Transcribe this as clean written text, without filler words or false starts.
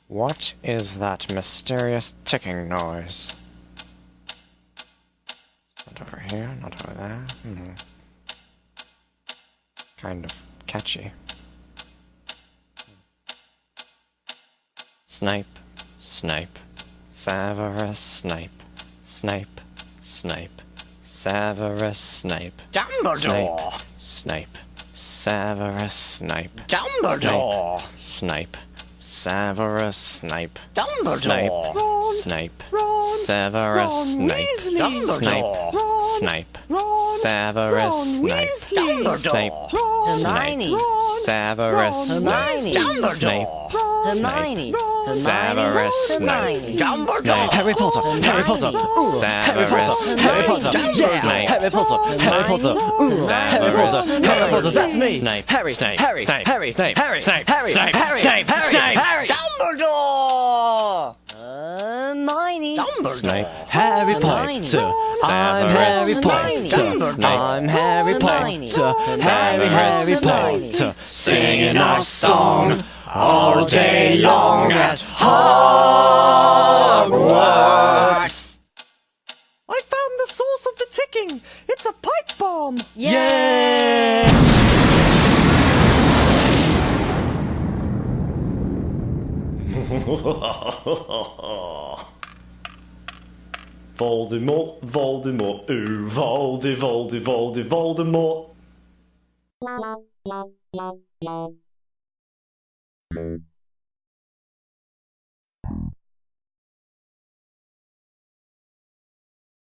What is that mysterious ticking noise? Not over here, not over there. Kind of catchy. Snipe, Snipe, Severus Snape, Snape, Snape, Severus Snape, Dumbledore! Snape, Severus Snape, Dumbledore! Snape, Severus Snape, Dumbledore! Snape, Ron, Severus Ron Snape, Weasley. Snape, Ron, Snape, Ron, Severus Ron Snape, Weasley. Snape, Ron, Snape, Ron, Severus Ron Snape, Weasley. Snape, Hermione. Severus Snape, Hermione. Dumbledore! Harry Potter, Harry Potter, Severus Harry Potter. Snape, Harry Potter. Harry Potter. Harry Potter. Harry Potter. That's me. Snape, Harry. Snape, Harry. Snape, Harry. Snape, Harry. Snape, Harry. Snape, Harry. Snape, Harry. Harry. Dumbledore! Hermione. Dumbledore! Snape, Harry Snape, Potter. I'm Harry Severus Potter. Snape, I'm Harry Snape, Potter. Harry Harry Potter. singing our song all day long at Hogwarts! I found the source of the ticking! It's a pipe bomb! Yay! Voldemort, Voldemort, ooh, Voldemort.